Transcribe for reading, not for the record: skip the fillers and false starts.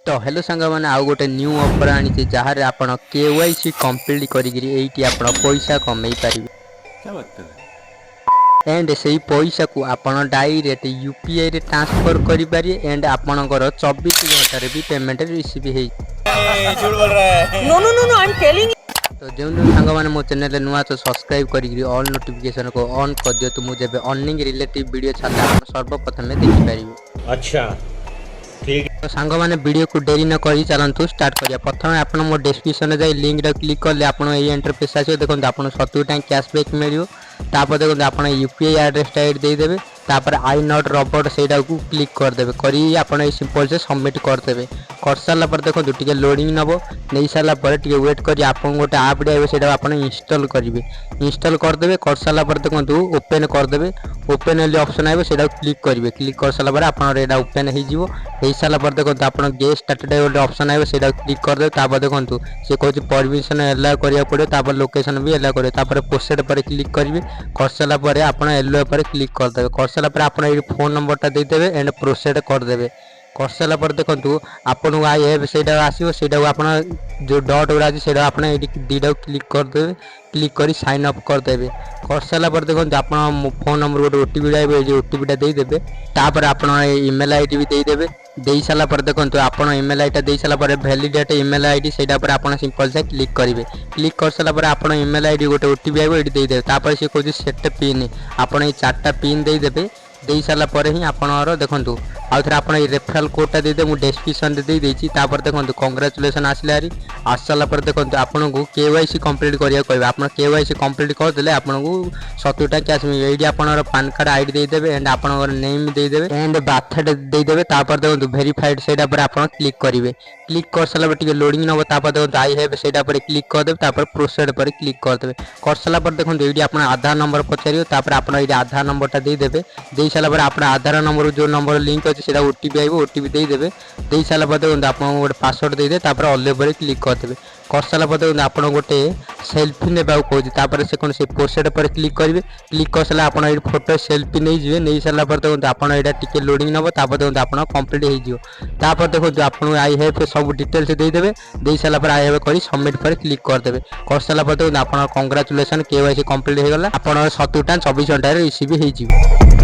तो हेलो सांग मैंने आउ गोटे न्यू ऑफर आनी जहाँ आपण केवाईसी कंप्लीट करी एटी आपण पैसा कमे पारे क्या बात कर रहे हैं? एंड से पैसा को आपण डायरेक्ट यूपीआई रे ट्रांसफर करि पारे एंड आपणकर 24 घंटा भी पेमेंट रिसीव हे झूठ बोल रहा है। No no no no I am telling. तो जो सांग मैंने मो चैनल नुआ तो सब्सक्राइब करी ऑल नोटिफिकेशन को ऑन कर दियो तो मुझे अर्निंग रिलेटिव वीडियो छाड़े आप सर्वप्रथम देखि पारे। अच्छा ठीक तो सांग मैंने वीडियो को डेरी न करी चलतु स्टार्ट करिया। प्रथम आप मो डिस्क्रिप्शन में जाए लिंक क्लिक कले आप इंटरफेस आसो देखो आप 70 टाइम कैशबैक मिल तापर देखो आप यूपीआई एड्रेस देदेवे तापर आई नॉट रोबोट से क्लिक करदे करी आप सिंपल से सबमिट करदे कर सारा पर देखो टे लोडिंग नब नहीं सारापर टे वेट कर गोटे आप इंस्टॉल करेंगे इंस्टॉल करदे कर सारा पर देखो ओपन करदे ओपन ऑप्शन आए से क्लिक करेंगे क्लिक कर सारा पर आप ओपन हो सारा पर देखो आप गेट स्टार्टेड गोटे ऑप्शन आए से क्लिक करदे देखो सी कह परमिशन एलाउ करा पड़े लोकेशन भी एलाउ करेंगे प्रोसीड पर क्लिक करेंगे कर सारा पर आप एलाउ पर क्लिक करदे कर सारा पर आप फोन नंबर देदेवे एंड प्रोसीड करदे कर सारा पर देखो आपन आई एफ से आसो से जो डट गुड़ा अच्छे से आप दीटा क्लिक करदे क्लिक कर साइन अप करदे कर सारा पर देखो आप फोन नंबर गोटे ओटीपी आए ओटीपीटा देदेवे तापर आप इमेल आईडी भी देदेवे दे सारा पर देखो आप इमेल आईडी दे सारा पर वैलिडेट इमेल आईडी से आप सिंपल से क्लिक करेंगे क्लिक कर सारा पर आप इमेल आईडी गोटे ओटीपी आए ये देदेवे तापर सी कह सेट पिन आप 4टा पिन देदेवे दे सारा पर ही आपणर देखो आउ थे आप रेफराल कोडटा देदे मुझे डिस्क्रिप्शन दे देती देखो कंग्राचुलेसन आसले हारी आस सारा पर देखो आपन को केवाईसी कंप्लीट करिया कहबे आप केवाईसी कंप्लीट करदे आपन को 70 टा कैश मिल ये आपनर पैन कार्ड आईडी देदेवे एंड आपनर नेम देदेवे एंड बर्थडे देदेवे तापर देखो वेरीफाइड सेटा पर आप क्लिक करेंगे क्लिक कर सारा पर लोडिंग नब देखो आई हैव सेटा पर क्लिक करदे प्रोसीड पर क्लिक करदे कर सारा पर देखो ये आप आधार नंबर पचार आप आधार नंबरटा देदेवे दे सारा पर आप आधार नंबर जो नंबर लिंक अच्छे से ओटीपी आए ओटीपी देदेवे दे सारा पर देखो आप गोटे पासवर्ड देदे अल्ले पर क्लिक करदे कर सारा पर देखो आप गोटे सेल्फी ने कहूँ से कौन से प्रोसीड पर क्लिक करेंगे क्लिक कर सारा आप फोटो सेल्फी नहीं जी नहीं सारा पर देखो आप टे लोडिंग नब देखो आप कंप्लीट हो देखो आप आई हैव सब डिटेल्स देदेवे दे सारा पर आई हैव कर सबमिट पर क्लिक करदे कर सारा पर देखो आप कंग्राचुलेसन केवाईसी कंप्लीट हो गला आप 70 टा 24 घंटा रिसीव हो।